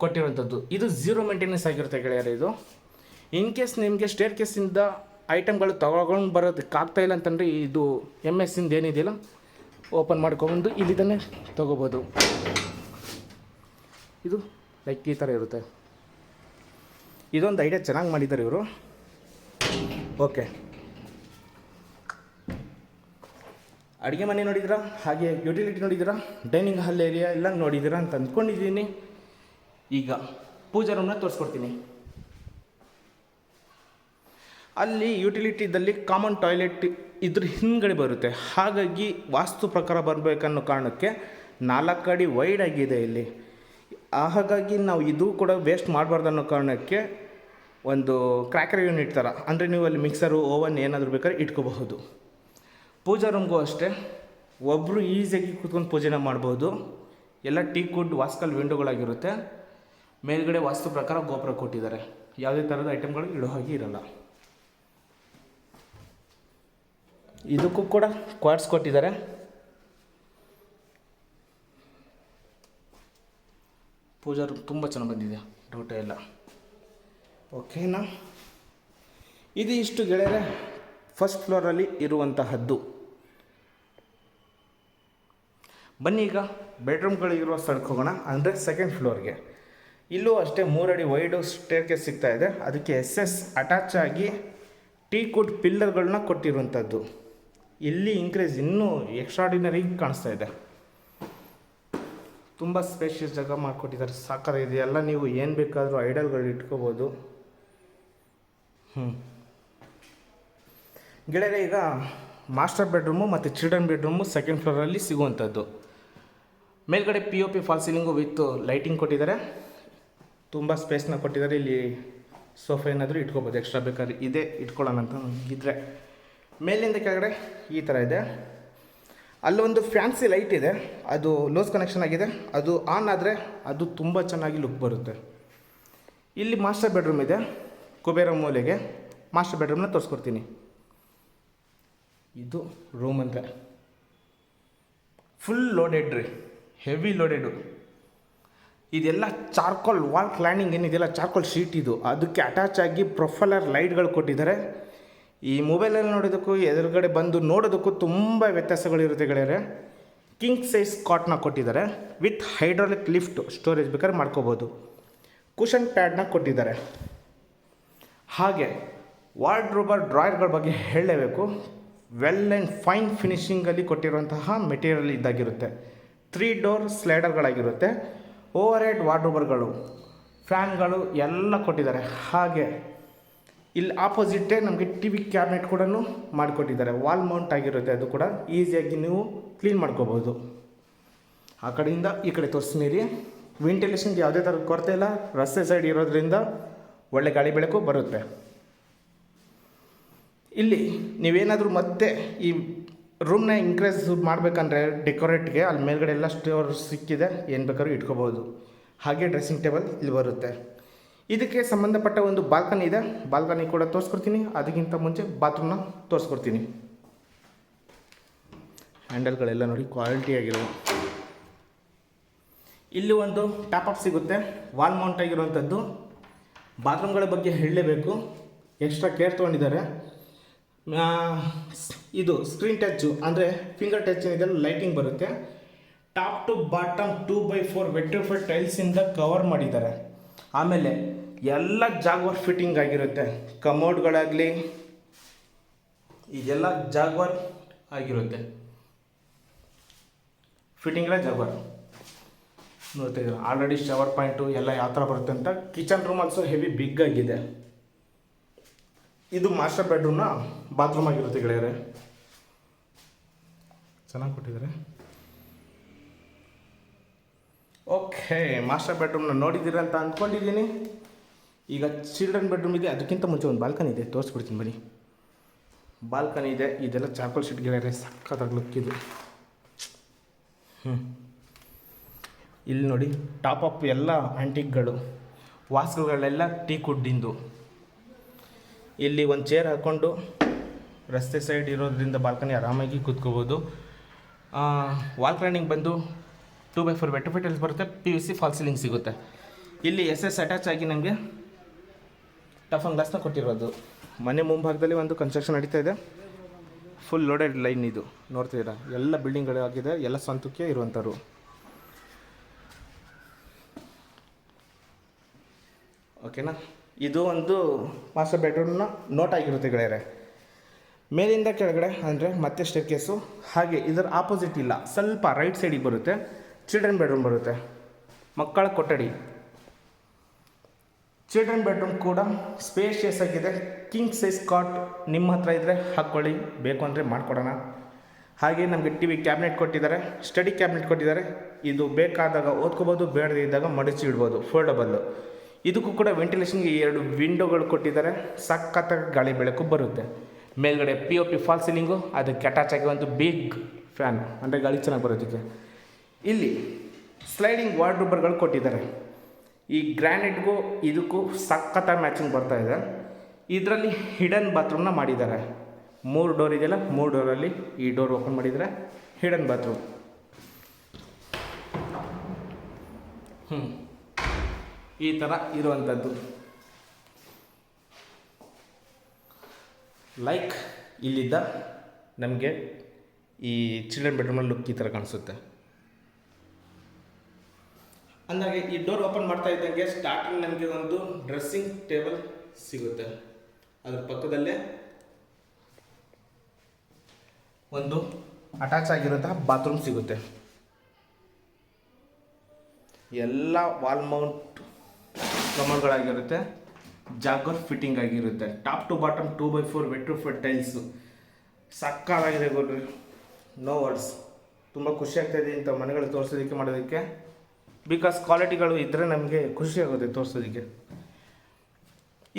ಕೊಟ್ಟಿರುವಂಥದ್ದು. ಇದು 0 ಮೇಂಟೆನೆನ್ಸ್ ಆಗಿರುತ್ತೆ ಗೆಳೆಯರೆ. ಇದು ಇನ್ ಕೇಸ್ ನಿಮಗೆ ಸ್ಟೇರ್ ಕೇಸಿಂದ ಐಟಮ್ಗಳು ತಗೊಂಡು ಬರೋದಕ್ಕಾಗ್ತಾ ಇಲ್ಲ ಅಂತಂದರೆ, ಇದು MS ಇಂದ ಏನಿದೆಯಲ್ಲ ಓಪನ್ ಮಾಡ್ಕೊಂಡು ಇಲ್ಲಿದ್ದಾನೆ ತೊಗೋಬೋದು. ಇದು ಲೈಕ್ ಈ ಥರ ಇರುತ್ತೆ. ಇದೊಂದು ಐಡಿಯಾ ಚೆನ್ನಾಗಿ ಮಾಡಿದ್ದಾರೆ ಇವರು. ಓಕೆ, ಅಡುಗೆ ಮನೆ ನೋಡಿದಿರಾ, ಹಾಗೆ ಯುಟಿಲಿಟಿ ನೋಡಿದಿರಾ, ಡೈನಿಂಗ್ ಹಾಲ್ ಏರಿಯಾ ಎಲ್ಲ ನೋಡಿದಿರಾ ಅಂತ ಅಂದ್ಕೊಂಡಿದ್ದೀನಿ. ಈಗ ಪೂಜಾ ರೂಮ್ನ ತೋರಿಸ್ಕೊಡ್ತೀನಿ. ಅಲ್ಲಿ ಯುಟಿಲಿಟಿದಲ್ಲಿ ಕಾಮನ್ ಟಾಯ್ಲೆಟ್ ಇದ್ರ ಹಿಂದ್ಗಡೆ ಬರುತ್ತೆ. ಹಾಗಾಗಿ ವಾಸ್ತು ಪ್ರಕಾರ ಬರಬೇಕನ್ನೋ ಕಾರಣಕ್ಕೆ 4 ಅಡಿ ವೈಡ್ ಆಗಿದೆ ಇಲ್ಲಿ. ಹಾಗಾಗಿ ನಾವು ಇದು ಕೂಡ ವೇಸ್ಟ್ ಮಾಡಬಾರ್ದು ಅನ್ನೋ ಕಾರಣಕ್ಕೆ ಒಂದು ಕ್ರ್ಯಾಕರ್ ಯೂನಿಟ್ ಥರ, ಅಂದರೆ ನೀವು ಅಲ್ಲಿ ಮಿಕ್ಸರು, ಓವನ್ ಏನಾದರೂ ಬೇಕಾದ್ರೆ ಇಟ್ಕೋಬಹುದು. ಪೂಜಾ ರೂಮ್ಗೂ ಅಷ್ಟೇ, ಒಬ್ಬರು ಈಸಿಯಾಗಿ ಕೂತ್ಕೊಂಡು ಪೂಜೆನ ಮಾಡ್ಬೋದು. ಎಲ್ಲ ಟೀಕ್ವುಡ್ ವಾಸ್ಕಲ್ ವಿಂಡೋಗಳಾಗಿರುತ್ತೆ. ಮೇಲ್ಗಡೆ ವಾಸ್ತು ಪ್ರಕಾರ ಗೋಪುರ ಕೊಟ್ಟಿದ್ದಾರೆ. ಯಾವುದೇ ಥರದ ಐಟಮ್ಗಳು ಇಡೋ ಹಾಗೆ ಇರಲ್ಲ. ಇದಕ್ಕೂ ಕೂಡ ಕ್ವಾಡ್ಸ್ ಕೊಟ್ಟಿದ್ದಾರೆ. ಪೂಜಾ ರೂಮ್ ತುಂಬ ಚೆನ್ನಾಗಿ ಬಂದಿದೆ, ಡೌಟೇ ಇಲ್ಲ. ಓಕೆನಾ, ಇದು ಇಷ್ಟು ಗೆಳೆಯರೆ ಫಸ್ಟ್ ಫ್ಲೋರಲ್ಲಿ ಇರುವಂತಹದ್ದು. ಬನ್ನಿ ಈಗ ಬೆಡ್ರೂಮ್ಗಳಿರುವ ಸ್ಥಳಕ್ಕೆ ಹೋಗೋಣ, ಅಂದರೆ ಸೆಕೆಂಡ್ ಫ್ಲೋರ್ಗೆ. ಇಲ್ಲೂ ಅಷ್ಟೇ 3 ಅಡಿ ವೈಡು ಸ್ಟೇರ್ಕೇಸ್ ಸಿಗ್ತಾ ಇದೆ. ಅದಕ್ಕೆ SS ಅಟ್ಯಾಚ್ ಆಗಿ ಟೀಕುಡ್ ಪಿಲ್ಲರ್ಗಳನ್ನ ಕೊಟ್ಟಿರುವಂಥದ್ದು. ಇಲ್ಲಿ ಇನ್ಕ್ರೀಸ್ ಇನ್ನೂ ಎಕ್ಸ್ಟ್ರಾಡಿನರಿ ಕಾಣಿಸ್ತಾ ಇದೆ. ತುಂಬ ಸ್ಪೇಷಿಯಸ್ ಜಾಗ ಮಾಡಿಕೊಟ್ಟಿದ್ದಾರೆ, ಸಾಕಾಗಿದೆ. ಎಲ್ಲ ನೀವು ಏನು ಬೇಕಾದರೂ ಐಡಲ್ಗಳು ಇಟ್ಕೋಬೋದು. ಗೆಳೆಯರೆ, ಈಗ ಮಾಸ್ಟರ್ ಬೆಡ್ರೂಮು ಮತ್ತು ಚಿಲ್ಡ್ರನ್ ಬೆಡ್ರೂಮು ಸೆಕೆಂಡ್ ಫ್ಲೋರಲ್ಲಿ ಸಿಗುವಂಥದ್ದು. ಮೇಲ್ಗಡೆ POP fall ceiling with lighting ಕೊಟ್ಟಿದ್ದಾರೆ. ತುಂಬ ಸ್ಪೇಸ್ನ ಕೊಟ್ಟಿದ್ದಾರೆ. ಇಲ್ಲಿ ಸೋಫಾ ಏನಾದರೂ ಇಟ್ಕೋಬೋದು, ಎಕ್ಸ್ಟ್ರಾ ಬೇಕಾದ್ರೆ ಇದೇ ಇಟ್ಕೊಳ್ಳೋಣ ಅಂತ ಇದ್ದರೆ. ಮೇಲಿಂದ ಕೆಳಗಡೆ ಈ ಥರ ಇದೆ. ಅಲ್ಲೊಂದು ಫ್ಯಾನ್ಸಿ ಲೈಟ್ ಇದೆ, ಅದು ಲೋಸ್ ಕನೆಕ್ಷನ್ ಆಗಿದೆ. ಅದು ಆನ್ ಆದರೆ ಅದು ತುಂಬ ಚೆನ್ನಾಗಿ ಲುಕ್ ಬರುತ್ತೆ. ಇಲ್ಲಿ ಮಾಸ್ಟರ್ ಬೆಡ್ರೂಮ್ ಇದೆ, ಕುಬೇರ ಮೂಲೆಗೆ. ಮಾಸ್ಟರ್ ಬೆಡ್ರೂಮ್ನ ತೋರಿಸ್ಕೊಡ್ತೀನಿ. ಇದು ರೂಮ್ ಅಂದರೆ ಫುಲ್ ಲೋಡೆಡ್ ರೀ, ಹೆವಿ ಲೋಡೆಡು. ಇದೆಲ್ಲ ಚಾರ್ಕೋಲ್ ವಾಲ್ ಕ್ಲೈನಿಂಗ್ ಏನಿದೆಯಲ್ಲ, ಚಾರ್ಕೋಲ್ ಶೀಟ್ ಇದು. ಅದಕ್ಕೆ ಅಟ್ಯಾಚ್ ಆಗಿ ಪ್ರೊಫೈಲರ್ ಲೈಟ್ಗಳು ಕೊಟ್ಟಿದ್ದಾರೆ. ಈ ಮೊಬೈಲಲ್ಲಿ ನೋಡೋದಕ್ಕೂ ಎದುರುಗಡೆ ಬಂದು ನೋಡೋದಕ್ಕೂ ತುಂಬ ವ್ಯತ್ಯಾಸಗಳಿರುತ್ತೆ ಗೆಳೆಯರೆ. ಕಿಂಗ್ ಸೈಜ್ ಕಾಟ್ನ ಕೊಟ್ಟಿದ್ದಾರೆ ವಿತ್ ಹೈಡ್ರಾಲಿಕ್ ಲಿಫ್ಟ್, ಸ್ಟೋರೇಜ್ ಬೇಕಾದ್ರೆ ಮಾಡ್ಕೋಬೋದು. ಕುಷನ್ ಪ್ಯಾಡ್ನ ಕೊಟ್ಟಿದ್ದಾರೆ. ಹಾಗೆ ವಾರ್ಡ್ರೋಬರ್ ಡ್ರಾಯರ್ಗಳ ಬಗ್ಗೆ ಹೇಳಲೇಬೇಕು. ವೆಲ್ ಆ್ಯಂಡ್ ಫೈನ್ ಫಿನಿಷಿಂಗಲ್ಲಿ ಕೊಟ್ಟಿರುವಂತಹ ಮೆಟೀರಿಯಲ್ ಇದ್ದಾಗಿರುತ್ತೆ. 3 ಡೋರ್ ಸ್ಲೈಡರ್ಗಳಾಗಿರುತ್ತೆ. ಓವರ್ ಹೆಡ್ ವಾರ್ಡ್ರೋಬರ್ಗಳು, ಫ್ಯಾನ್ಗಳು ಎಲ್ಲ ಕೊಟ್ಟಿದ್ದಾರೆ. ಹಾಗೆ ಇಲ್ಲಿ ಆಪೋಸಿಟೇ ನಮಗೆ TV ಕ್ಯಾಬಿನೆಟ್ ಕೂಡ ಮಾಡಿಕೊಟ್ಟಿದ್ದಾರೆ. ವಾಲ್ ಮೌಂಟ್ ಆಗಿರುತ್ತೆ, ಅದು ಕೂಡ ಈಸಿಯಾಗಿ ನೀವು ಕ್ಲೀನ್ ಮಾಡ್ಕೋಬೋದು. ಆ ಕಡೆಯಿಂದ ಈ ಕಡೆ ತೋರಿಸ್ತೀನಿ ರೀ. ವೆಂಟಿಲೇಷನ್ಗೆ ಯಾವುದೇ ಥರದ ಕೊರತೆ ಇಲ್ಲ, ರಸ್ತೆ ಸೈಡ್ ಇರೋದ್ರಿಂದ ಒಳ್ಳೆ ಗಾಳಿ ಬೆಳಕು ಬರುತ್ತೆ. ಇಲ್ಲಿ ನೀವೇನಾದರೂ ಮತ್ತೆ ಈ ರೂಮ್ನ ಇನ್ಕ್ರೀಸ್ ಮಾಡಬೇಕಂದ್ರೆ ಡೆಕೋರೇಟ್ಗೆ ಅಲ್ಲಿ ಮೇಲ್ಗಡೆ ಎಲ್ಲ ಸ್ಟೋರ್ ಸಿಕ್ಕಿದೆ, ಏನು ಬೇಕಾದ್ರೂ ಇಟ್ಕೋಬೋದು. ಹಾಗೆ ಡ್ರೆಸ್ಸಿಂಗ್ ಟೇಬಲ್ ಇಲ್ಲಿ ಬರುತ್ತೆ. ಇದಕ್ಕೆ ಸಂಬಂಧಪಟ್ಟ ಒಂದು ಬಾಲ್ಕನಿ ಇದೆ, ಬಾಲ್ಕನಿ ಕೂಡ ತೋರಿಸ್ಕೊಡ್ತೀನಿ. ಅದಕ್ಕಿಂತ ಮುಂಚೆ ಬಾತ್ರೂಮ್ನ ತೋರಿಸ್ಕೊಡ್ತೀನಿ. ಹ್ಯಾಂಡಲ್ಗಳೆಲ್ಲ ನೋಡಿ ಕ್ವಾಲಿಟಿ ಆಗಿರೋ. ಇಲ್ಲಿ ಒಂದು ಟಾಪ್ ಅಪ್ ಸಿಗುತ್ತೆ, ವಾಲ್ ಮೌಂಟ್ ಆಗಿರುವಂಥದ್ದು. ಬಾತ್ರೂಮ್ಗಳ ಬಗ್ಗೆ ಹೇಳಲೇಬೇಕು, ಎಕ್ಸ್ಟ್ರಾ ಕೇರ್ ತೊಗೊಂಡಿದ್ದಾರೆ. ಇದು ಸ್ಕ್ರೀನ್ ಟಚ್ಚು ಅಂದರೆ ಫಿಂಗರ್ ಟಚ್ ಏನಿದೆ ಲೈಟಿಂಗ್ ಬರುತ್ತೆ. Top to bottom 2x4 vitrified ಟೈಲ್ಸಿಂದ ಕವರ್ ಮಾಡಿದ್ದಾರೆ. ಆಮೇಲೆ ಎಲ್ಲ ಜಾಗ್ವಾರ್ ಫಿಟ್ಟಿಂಗ್ ಆಗಿರುತ್ತೆ. ಕಮೋಡ್ಗಳಾಗಲಿ ಇದೆಲ್ಲ ಜಾಗ್ವಾರ್ ಆಗಿರುತ್ತೆ. ಫಿಟ್ಟಿಂಗ್ಗಳ ಜಾಗ್ವಾರ್ ನೋಡ್ತಾ ಇದ್ದಾರೆ. ಆಲ್ರೆಡಿ ಶವರ್ ಪಾಯಿಂಟು ಎಲ್ಲ ಯಾವ ಥರ ಬರುತ್ತೆ ಅಂತ. Kitchen room also heavy big ಆಗಿದೆ. ಇದು ಮಾಸ್ಟರ್ ಬೆಡ್ರೂಮ್ನ ಬಾತ್ರೂಮ್ ಆಗಿರುತ್ತೆ ಗೆಳೆಯರೆ. ಚೆನ್ನಾಗಿ ಕೊಟ್ಟಿದ್ದಾರೆ. ಓಕೆ, ಮಾಸ್ಟರ್ ಬೆಡ್ರೂಮ್ನ ನೋಡಿದ್ದೀರ ಅಂತ ಅಂದ್ಕೊಂಡಿದ್ದೀನಿ. ಈಗ ಚಿಲ್ಡ್ರನ್ ಬೆಡ್ರೂಮ್ ಇದೆ. ಅದಕ್ಕಿಂತ ಮುಂಚೆ ಒಂದು ಬಾಲ್ಕನಿ ಇದೆ, ತೋರಿಸ್ಬಿಡ್ತೀನಿ ಬನ್ನಿ. ಬಾಲ್ಕನಿ ಇದೆ, ಇದೆಲ್ಲ ಚಾರ್ಕೋಲ್ ಶೀಟ್ ಗೆಳೆಯರೆ, ಸಖತ್ತಾಗಿ ಲುಕ್ ಇದು. ಇಲ್ಲಿ ನೋಡಿ ಟಾಪ್ ಅಪ್ ಎಲ್ಲ ಆಂಟಿಕ್ಗಳು, ವಾಸ್ಗಳೆಲ್ಲ ಟೀಕುಡ್ಡಿಂದು. ಇಲ್ಲಿ ಒಂದು ಚೇರ್ ಹಾಕ್ಕೊಂಡು ರಸ್ತೆ ಸೈಡ್ ಇರೋದ್ರಿಂದ ಬಾಲ್ಕನಿ ಆರಾಮಾಗಿ ಕೂತ್ಕೋಬೋದು. ವಾಲ್ ಕ್ಲೈನಿಂಗ್ ಬಂದು 2x4 ವೆಟ್ರಿಫೈಡ್ ಟೈಲ್ಸ್ ಬರುತ್ತೆ. PVC ಫಾಲ್ ಸೀಲಿಂಗ್ ಸಿಗುತ್ತೆ. ಇಲ್ಲಿ SS ಅಟ್ಯಾಚ್ ಆಗಿ ನಮಗೆ ಟಫನ್ ಗ್ಲಾಸ್ನ ಕೊಟ್ಟಿರೋದು. ಮನೆ ಮುಂಭಾಗದಲ್ಲಿ ಒಂದು ಕನ್ಸ್ಟ್ರಕ್ಷನ್ ನಡೀತಾ ಇದೆ. ಫುಲ್ ಲೋಡೆಡ್ ಲೈನ್ ಇದು ನೋಡ್ತಿದ್ದೀರಾ. ಎಲ್ಲ ಬಿಲ್ಡಿಂಗ್ಗಳು ಆಗಿದೆ, ಎಲ್ಲ ಸ್ವಂತಕ್ಕೆ ಇರುವಂಥವ್ರು. ಓಕೆನಾ, ಇದು ಒಂದು ಮಾಸ್ಟರ್ ಬೆಡ್ರೂಮ್ನ ನೋಟ್ ಆಗಿರುತ್ತೆ ಗೆಳೆಯರೆ. ಮೇಲಿಂದ ಕೆಳಗಡೆ ಅಂದರೆ ಮತ್ತೆ ಸ್ಟೇರ್ ಕೇಸು. ಹಾಗೆ ಇದರ ಆಪೋಸಿಟ್ ಇಲ್ಲ, ಸ್ವಲ್ಪ ರೈಟ್ ಸೈಡಿಗೆ ಬರುತ್ತೆ, ಚಿಲ್ಡ್ರನ್ ಬೆಡ್ರೂಮ್ ಬರುತ್ತೆ, ಮಕ್ಕಳ ಕೊಠಡಿ. ಚಿಲ್ಡ್ರನ್ ಬೆಡ್ರೂಮ್ ಕೂಡ ಸ್ಪೇಷಿಯಸ್ ಆಗಿದೆ. ಕಿಂಗ್ ಸೈಜ್ ಕಾಟ್ ನಿಮ್ಮ ಹತ್ರ ಇದ್ದರೆ ಹಾಕ್ಕೊಳ್ಳಿ, ಬೇಕು ಅಂದರೆ ಮಾಡಿಕೊಡೋಣ. ಹಾಗೆ ನಮಗೆ TV ಕ್ಯಾಬಿನೆಟ್ ಕೊಟ್ಟಿದ್ದಾರೆ, ಸ್ಟಡಿ ಕ್ಯಾಬಿನೆಟ್ ಕೊಟ್ಟಿದ್ದಾರೆ. ಇದು ಬೇಕಾದಾಗ ಓದ್ಕೋಬೋದು, ಬೇಡದೇ ಇದ್ದಾಗ ಮಡಚಿ ಇಡ್ಬೋದು, ಫೋಲ್ಡಬಲ್ಲು. ಇದಕ್ಕೂ ಕೂಡ ವೆಂಟಿಲೇಷನ್ಗೆ 2 ವಿಂಡೋಗಳು ಕೊಟ್ಟಿದ್ದಾರೆ. ಸಖತ್ತಾಗಿ ಗಾಳಿ ಬೆಳಕು ಬರುತ್ತೆ. ಮೇಲ್ಗಡೆ POP ಫಾಲ್ ಸೀಲಿಂಗು, ಅದಕ್ಕೆ ಅಟ್ಯಾಚ್ ಆಗಿ ಒಂದು ಬಿಗ್ ಫ್ಯಾನ್, ಅಂದರೆ ಗಾಳಿ ಚೆನ್ನಾಗಿ ಬರೋದಕ್ಕೆ. ಇಲ್ಲಿ ಸ್ಲೈಡಿಂಗ್ ವಾರ್ಡ್ರೋಬರ್ಗಳು ಕೊಟ್ಟಿದ್ದಾರೆ. ಈ ಗ್ರ್ಯಾನೈಟ್ಗೂ ಇದಕ್ಕೂ ಸಖತ್ತಾಗಿ ಮ್ಯಾಚಿಂಗ್ ಬರ್ತಾ ಇದೆ. ಇದರಲ್ಲಿ ಹಿಡನ್ ಬಾತ್ರೂಮ್ನ ಮಾಡಿದ್ದಾರೆ. 3 ಡೋರ್ ಇದೆಯಲ್ಲ, 3 ಡೋರಲ್ಲಿ ಈ ಡೋರ್ ಓಪನ್ ಮಾಡಿದರೆ ಹಿಡನ್ ಬಾತ್ರೂಮ್. ಈ ಥರ ಇರುವಂಥದ್ದು. ಲೈಕ್ ಇಲ್ಲಿದ್ದ ನಮಗೆ ಈ ಚಿಲ್ಡ್ರನ್ ಬೆಡ್ರೂಮಲ್ಲಿ ಲುಕ್ ಈ ಥರ ಕಾಣಿಸುತ್ತೆ. ಅಂದಾಗೆ ಈ ಡೋರ್ ಓಪನ್ ಮಾಡ್ತಾ ಇದ್ದಂಗೆ ಸ್ಟಾರ್ಟಿಂಗ್ ನಮಗೆ ಒಂದು ಡ್ರೆಸ್ಸಿಂಗ್ ಟೇಬಲ್ ಸಿಗುತ್ತೆ. ಅದ್ರ ಪಕ್ಕದಲ್ಲೇ ಒಂದು ಅಟ್ಯಾಚ್ ಆಗಿರುವಂತಹ ಬಾತ್ರೂಮ್ ಸಿಗುತ್ತೆ. ಎಲ್ಲ ವಾಲ್ ಮೌಂಟ್ ಕಮೋಡ್ಗಳಾಗಿರುತ್ತೆ, ಜಾಗರ್ ಫಿಟ್ಟಿಂಗ್ ಆಗಿರುತ್ತೆ. Top to bottom 2x4 vitrified tiles ಸಕ್ಕತ್ತಾಗಿದೆ ಗೊಡ್ರಿ, ನೋ ವರ್ಡ್ಸ್. ತುಂಬ ಖುಷಿ ಆಗ್ತಾಯಿದೆ ಇಂಥ ಮನೆಗಳು ತೋರಿಸೋದಕ್ಕೆ ಮಾಡೋದಕ್ಕೆ. ಬಿಕಾಸ್ ಕ್ವಾಲಿಟಿಗಳು ಇದ್ದರೆ ನಮಗೆ ಖುಷಿ ಆಗುತ್ತೆ ತೋರಿಸೋದಕ್ಕೆ.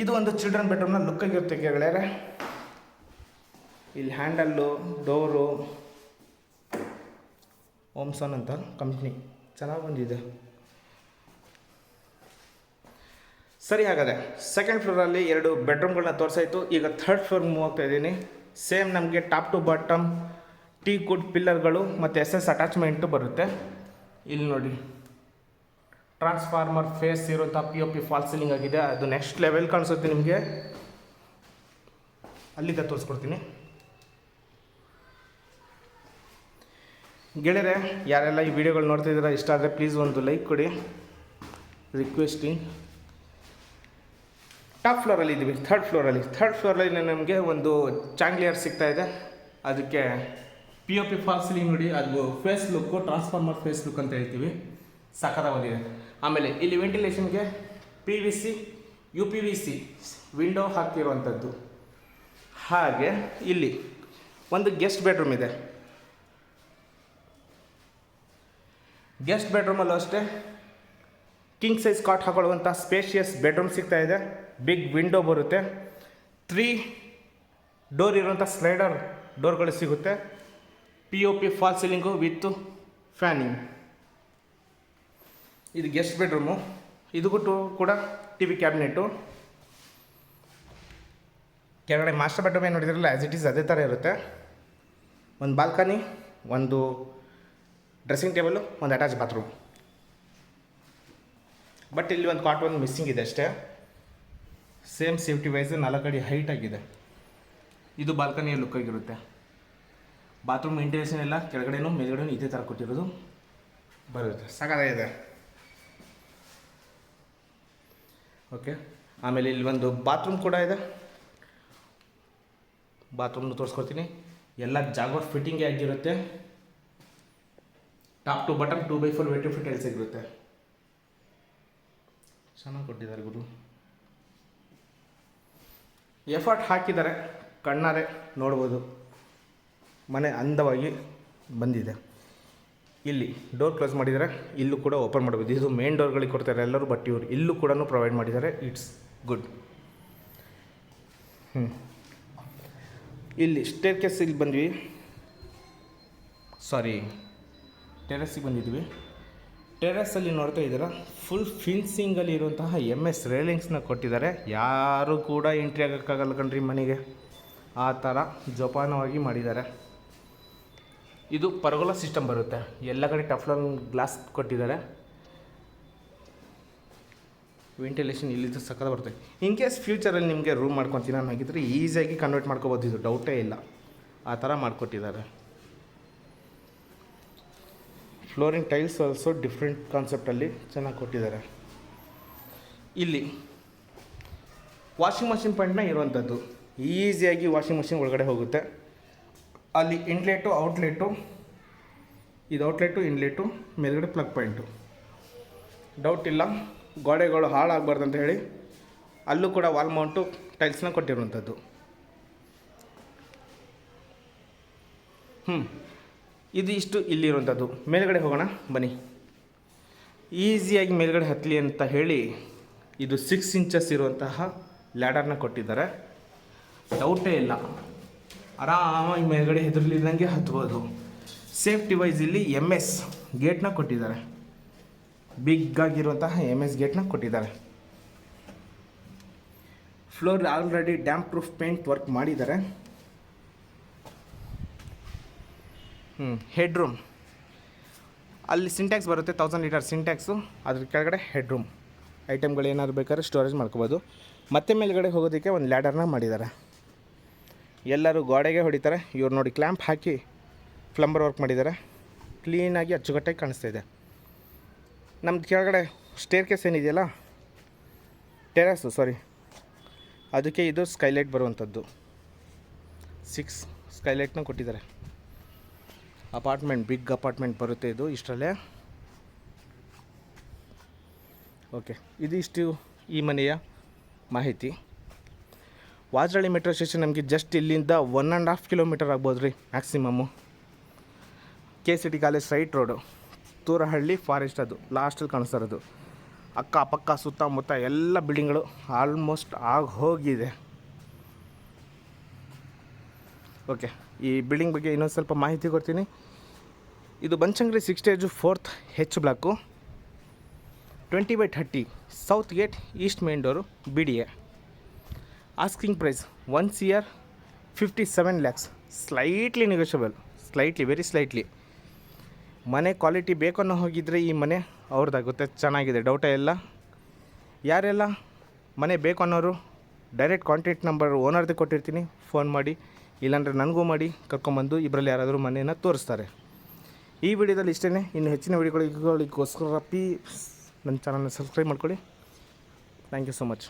ಇದು ಒಂದು ಚಿಲ್ಡ್ರನ್ ಬೆಡ್ರೂಮ್ನ ಲುಕ್ ಆಗಿರುತ್ತೆ ಕೆಳಗಡೆ. ಇಲ್ಲಿ ಹ್ಯಾಂಡಲ್ಲು, ಡೋರು ಓಮ್ಸನ್ ಅಂತ ಕಂಪ್ನಿ ಚೆನ್ನಾಗಿ ಬಂದಿದೆ. ಸರಿ, ಹಾಗಾದರೆ ಸೆಕೆಂಡ್ ಫ್ಲೋರಲ್ಲಿ 2 ಬೆಡ್ರೂಮ್ಗಳನ್ನ ತೋರಿಸಾಯಿತು. ಈಗ ಥರ್ಡ್ ಫ್ಲೋರ್ಗೆ ಮೂವ್ ಆಗ್ತಾ ಇದ್ದೀನಿ. ಸೇಮ್ ನಮಗೆ top to bottom teak wood ಪಿಲ್ಲರ್ಗಳು ಮತ್ತು SS ಅಟ್ಯಾಚ್ಮೆಂಟು ಬರುತ್ತೆ. ಇಲ್ಲಿ ನೋಡಿ, ಟ್ರಾನ್ಸ್ಫಾರ್ಮರ್ ಫೇಸ್ ಇರುವಂಥ POP ಫಾಲ್ ಸೀಲಿಂಗ್ ಆಗಿದೆ. ಅದು ನೆಕ್ಸ್ಟ್ ಲೆವೆಲ್ ಕಾಣಿಸುತ್ತೆ ನಿಮಗೆ. ಅಲ್ಲಿಂದ ತೋರಿಸ್ಕೊಡ್ತೀನಿ ಗೆಳೆಯರೆ. ಯಾರೆಲ್ಲ ಈ ವಿಡಿಯೋಗಳು ನೋಡ್ತಿದ್ದೀರಾ, ಇಷ್ಟ ಆದರೆ ಪ್ಲೀಸ್ ಒಂದು ಲೈಕ್ ಕೊಡಿ, ರಿಕ್ವೆಸ್ಟಿಂಗ್. ಟಾಪ್ ಫ್ಲೋರಲ್ಲಿ ಇದ್ದೀವಿ. ಥರ್ಡ್ ಫ್ಲೋರಲ್ಲಿ ನಮಗೆ ಒಂದು ಚಾಂಗ್ಲಿಯರ್ ಸಿಗ್ತಾ ಇದೆ. ಅದಕ್ಕೆ POP ಫಾಲ್ ಸೀಲಿಂಗ್ ನೋಡಿ, ಅದು face look, transformer face look ಅಂತ ಹೇಳ್ತೀವಿ, ಸಖತ್ತಾಗಿದೆ. ಆಮೇಲೆ ಇಲ್ಲಿ ವೆಂಟಿಲೇಷನ್ಗೆ PVC UPVC ವಿಂಡೋ ಹಾಕಿರುವಂಥದ್ದು. ಹಾಗೆ ಇಲ್ಲಿ ಒಂದು ಗೆಸ್ಟ್ ಬೆಡ್ರೂಮ್ ಇದೆ. ಗೆಸ್ಟ್ ಬೆಡ್ರೂಮಲ್ಲೂ ಅಷ್ಟೇ ಕಿಂಗ್ ಸೈಜ್ ಕಾಟ್ ಹಾಕೊಳ್ಳುವಂಥ ಸ್ಪೇಷಿಯಸ್ ಬೆಡ್ರೂಮ್ ಸಿಗ್ತಾ ಇದೆ. ಬಿಗ್ ವಿಂಡೋ ಬರುತ್ತೆ. 3 ಡೋರ್ ಇರುವಂಥ ಸ್ಲೈಡರ್ ಡೋರ್ಗಳು ಸಿಗುತ್ತೆ. POP fall ceiling with fanning. ಇದು ಗೆಸ್ಟ್ ಬೆಡ್ರೂಮು. ಇದು ಕೂಡ TV ಕ್ಯಾಬಿನೆಟು. ಕೆಳಗಡೆ ಮಾಸ್ಟರ್ ಬೆಡ್ರೂಮ್ ಏನು ನೋಡಿದ್ರಲ್ಲ, ಆ್ಯಸ್ ಇಟ್ ಈಸ್ ಅದೇ ಥರ ಇರುತ್ತೆ. ಒಂದು ಬಾಲ್ಕನಿ, ಒಂದು ಡ್ರೆಸ್ಸಿಂಗ್ ಟೇಬಲು, ಒಂದು ಅಟ್ಯಾಚ್ ಬಾತ್ರೂಮ್. ಬಟ್ ಇಲ್ಲಿ ಒಂದು ಕಾಟ್ ಒಂದು ಮಿಸ್ಸಿಂಗ್ ಇದೆ ಅಷ್ಟೇ. ಸೇಮ್ ಸೇಫ್ಟಿ ವೈಸ್ 4 ಅಡಿ ಹೈಟ್ ಆಗಿದೆ. ಇದು ಬಾಲ್ಕನಿಯ ಲುಕ್ ಆಗಿರುತ್ತೆ. ಬಾತ್ರೂಮ್ ಇಂಟೀರಿಯರ್ಸ್ ಎಲ್ಲ ಕೆಳಗಡೆನೂ ಮೇಲ್ಗಡೆನೂ ಇದೇ ಥರ ಕೊಟ್ಟಿರೋದು ಬರುತ್ತೆ. ಸಾಕಾಗಿದೆ. ಓಕೆ, ಆಮೇಲೆ ಇಲ್ಲಿ ಒಂದು ಬಾತ್ರೂಮ್ ಕೂಡ ಇದೆ. ಬಾತ್ರೂಮ್ನು ತೋರಿಸ್ಕೊಡ್ತೀನಿ. ಎಲ್ಲ ಜಾಗರ್ ಫಿಟ್ಟಿಂಗೇ ಆಗಿರುತ್ತೆ. Top to bottom 2x4 vitrified tiles ಆಗಿರುತ್ತೆ. ಚೆನ್ನಾಗಿ ಕೊಟ್ಟಿದ್ದಾರೆ ಗುರು. ಎಫರ್ಟ್ ಹಾಕಿದ್ದಾರೆ, ಕಣ್ಣಾರೆ ನೋಡ್ಬೋದು. ಮನೆ ಅಂದವಾಗಿ ಬಂದಿದೆ. ಇಲ್ಲಿ ಡೋರ್ ಕ್ಲೋಸ್ ಮಾಡಿದ್ದಾರೆ, ಇಲ್ಲೂ ಕೂಡ ಓಪನ್ ಮಾಡ್ಬೋದು. ಇದು ಮೇನ್ ಡೋರ್ಗಳಿಗೆ ಕೊಡ್ತಾರೆ ಎಲ್ಲರೂ, ಬಟ್ ಇವರು ಇಲ್ಲೂ ಕೂಡ ಪ್ರೊವೈಡ್ ಮಾಡಿದ್ದಾರೆ. It's good. ಇಲ್ಲಿ ಸ್ಟೇರ್ ಕೇಸ್ ಇಲ್ಲಿ ಬಂದ್ವಿ, ಟೆರೆಸ್ಸಿಗೆ ಬಂದಿದ್ವಿ. ಟೆರೆಸ್ಸಲ್ಲಿ ನೋಡ್ತಾ ಇದ್ದೀರಾ, ಫುಲ್ ಫಿನ್ಸಿಂಗಲ್ಲಿ ಇರುವಂತಹ MS ರೇಲಿಂಗ್ಸ್ನ ಕೊಟ್ಟಿದ್ದಾರೆ. ಯಾರೂ ಕೂಡ ಎಂಟ್ರಿ ಆಗೋಕ್ಕಾಗಲ್ಲ ಕಣ್ರಿ ಮನೆಗೆ, ಆ ಥರ ಜೋಪಾನವಾಗಿ ಮಾಡಿದ್ದಾರೆ. ಇದು ಪರ್ಗೋಲಾ ಸಿಸ್ಟಮ್ ಬರುತ್ತೆ. ಎಲ್ಲ ಕಡೆ ಟಫ್ಲಾನ್ ಗ್ಲಾಸ್ ಕೊಟ್ಟಿದ್ದಾರೆ. ವೆಂಟಿಲೇಷನ್ ಇಲ್ಲಿದ್ದು ಸಕ್ಕದ ಬರುತ್ತೆ. ಇನ್ ಕೇಸ್ ಫ್ಯೂಚರಲ್ಲಿ ನಿಮಗೆ ರೂಮ್ ಮಾಡ್ಕೊತೀನಿ ಅನ್ನೋಗಿದ್ರೆ ಈಸಿಯಾಗಿ ಕನ್ವರ್ಟ್ ಮಾಡ್ಕೋಬೋದು. ಇದು ಡೌಟೇ ಇಲ್ಲ, ಆ ಥರ ಮಾಡಿಕೊಟ್ಟಿದ್ದಾರೆ. ಫ್ಲೋರಿಂಗ್ ಟೈಲ್ಸ್ ಆಲ್ಸೋ ಡಿಫ್ರೆಂಟ್ ಕಾನ್ಸೆಪ್ಟಲ್ಲಿ ಚೆನ್ನಾಗಿ ಕೊಟ್ಟಿದ್ದಾರೆ. ಇಲ್ಲಿ ವಾಷಿಂಗ್ ಮಷಿನ್ ಪಾಯಿಂಟ್ನ ಇರುವಂಥದ್ದು. ಈಸಿಯಾಗಿ ವಾಷಿಂಗ್ ಮಷಿನ್ ಒಳಗಡೆ ಹೋಗುತ್ತೆ. ಅಲ್ಲಿ ಇನ್ಲೆಟು ಔಟ್ಲೆಟು, ಇದು ಔಟ್ಲೆಟು ಇನ್ಲೆಟು, ಮೇಲ್ಗಡೆ ಪ್ಲಗ್ ಪಾಯಿಂಟು. ಡೌಟ್ ಇಲ್ಲ, ಗೋಡೆಗಳು ಹಾಳಾಗಬಾರ್ದು ಅಂತ ಹೇಳಿ ಅಲ್ಲೂ ಕೂಡ ವಾಲ್ ಮೌಂಟು ಟೈಲ್ಸ್ನ ಕೊಟ್ಟಿರುವಂಥದ್ದು. ಇದು ಇಷ್ಟು ಇಲ್ಲಿರುವಂಥದ್ದು. ಮೇಲ್ಗಡೆ ಹೋಗೋಣ ಬನ್ನಿ. ಈಸಿಯಾಗಿ ಮೇಲ್ಗಡೆ ಹತ್ತಲಿ ಅಂತ ಹೇಳಿ ಇದು 6 ಇಂಚಸ್ ಇರುವಂತಹ ಲ್ಯಾಡರ್ನ ಕೊಟ್ಟಿದ್ದಾರೆ. ಡೌಟೇ ಇಲ್ಲ, ಆರಾಮಾಗಿ ಮೇಲ್ಗಡೆ ಹೆದರ್ಲಿದ್ದಂಗೆ ಹತ್ಬೋದು. ಸೇಫ್ಟಿ ವೈಸ್ ಇಲ್ಲಿ MS ಗೇಟ್ನ ಕೊಟ್ಟಿದ್ದಾರೆ. ಬಿಗ್ ಆಗಿರುವಂತಹ MS ಗೇಟ್ನ ಕೊಟ್ಟಿದ್ದಾರೆ. Floor already damp proof paint work ಮಾಡಿದ್ದಾರೆ. Head room. ಅಲ್ಲಿ ಸಿಂಟ್ಯಾಕ್ಸ್ ಬರುತ್ತೆ, 1000 ಲೀಟರ್ ಸಿಂಟ್ಯಾಕ್ಸು. ಅದ್ರ ಕೆಳಗಡೆ ಹೆಡ್ ರೂಮ್. ಐಟಮ್ಗಳು ಏನಾದ್ರು ಬೇಕಾದ್ರೆ ಸ್ಟೋರೇಜ್ ಮಾಡ್ಕೋಬೋದು. ಮತ್ತೆ ಮೇಲ್ಗಡೆ ಹೋಗೋದಕ್ಕೆ ಒಂದು ಲ್ಯಾಡರ್ನ ಮಾಡಿದ್ದಾರೆ. ಎಲ್ಲರೂ ಗೋಡೆಗೆ ಹೊಡಿತಾರೆ. ಇವ್ರು ನೋಡಿ ಕ್ಲ್ಯಾಂಪ್ ಹಾಕಿ ಪ್ಲಂಬರ್ ವರ್ಕ್ ಮಾಡಿದ್ದಾರೆ. ಕ್ಲೀನಾಗಿ ಅಚ್ಚುಕಟ್ಟಾಗಿ ಕಾಣಿಸ್ತಾ ಇದೆ. ನಮ್ಮದು ಕೆಳಗಡೆ ಸ್ಟೇರ್ ಕೇಸ್ ಏನಿದೆಯಲ್ಲ, ಟೆರಸ್ಸು ಅದಕ್ಕೆ ಇದು ಸ್ಕೈಲೈಟ್ ಬರುವಂಥದ್ದು. 6 ಸ್ಕೈಲೈಟ್ನ ಕೊಟ್ಟಿದ್ದಾರೆ. ಅಪಾರ್ಟ್ಮೆಂಟ್, ಬಿಗ್ ಅಪಾರ್ಟ್ಮೆಂಟ್ ಬರುತ್ತೆ ಇದು ಇಷ್ಟರಲ್ಲೇ. ಓಕೆ, ಇದಿಷ್ಟು ಈ ಮನೆಯ ಮಾಹಿತಿ. ವಾಜರಳ್ಳಿ ಮೆಟ್ರೋ ಸ್ಟೇಷನ್ ನಮಗೆ ಜಸ್ಟ್ ಇಲ್ಲಿಂದ 1.5 ಕಿಲೋಮೀಟರ್ ಆಗ್ಬೋದು ರೀ maximum. KCT college straight road, Turahalli forest, ಅದು ಲಾಸ್ಟಲ್ಲಿ ಕಾಣಿಸ್ತಿರೋದು. ಅಕ್ಕಪಕ್ಕ ಸುತ್ತಮುತ್ತ ಎಲ್ಲ ಬಿಲ್ಡಿಂಗ್ಗಳು ಆಲ್ಮೋಸ್ಟ್ ಹೋಗಿದೆ. ಓಕೆ, ಈ ಬಿಲ್ಡಿಂಗ್ ಬಗ್ಗೆ ಇನ್ನೊಂದು ಸ್ವಲ್ಪ ಮಾಹಿತಿ ಕೊಡ್ತೀನಿ. ಇದು Banashankari 6 stage 4th H block, 20/30, south gate, east main door, BDA. Asking price 1 CR 57 lakhs, slightly negotiable, very slightly. ಮನೆ ಕ್ವಾಲಿಟಿ ಬೇಕು ಅನ್ನೋ ಹೋಗಿದ್ರೆ ಈ ಮನೆ ಅವ್ರದ್ದಾಗುತ್ತೆ. ಚೆನ್ನಾಗಿದೆ, ಡೌಟೇ ಇಲ್ಲ. ಯಾರೆಲ್ಲ ಮನೆ ಬೇಕು ಅನ್ನೋರು ಡೈರೆಕ್ಟ್ ಕಾಂಟ್ಯಾಕ್ಟ್ ನಂಬರ್ ಓನರ್ದೇ ಕೊಟ್ಟಿರ್ತೀನಿ, ಫೋನ್ ಮಾಡಿ, ಇಲ್ಲಾಂದರೆ ನನಗೂ ಮಾಡಿ, ಕರ್ಕೊಂಬಂದು ಇಬ್ಬರಲ್ಲಿ ಯಾರಾದರೂ ಮನೆಯನ್ನು ತೋರಿಸ್ತಾರೆ. ಈ ವಿಡಿಯೋದಲ್ಲಿ ಇಷ್ಟೇ. ಇನ್ನು ಹೆಚ್ಚಿನ ವಿಡಿಯೋಗಳಿಗೋಸ್ಕರ ನನ್ನ ಚಾನಲ್ನ ಸಬ್ಸ್ಕ್ರೈಬ್ ಮಾಡ್ಕೊಳ್ಳಿ. Thank you so much.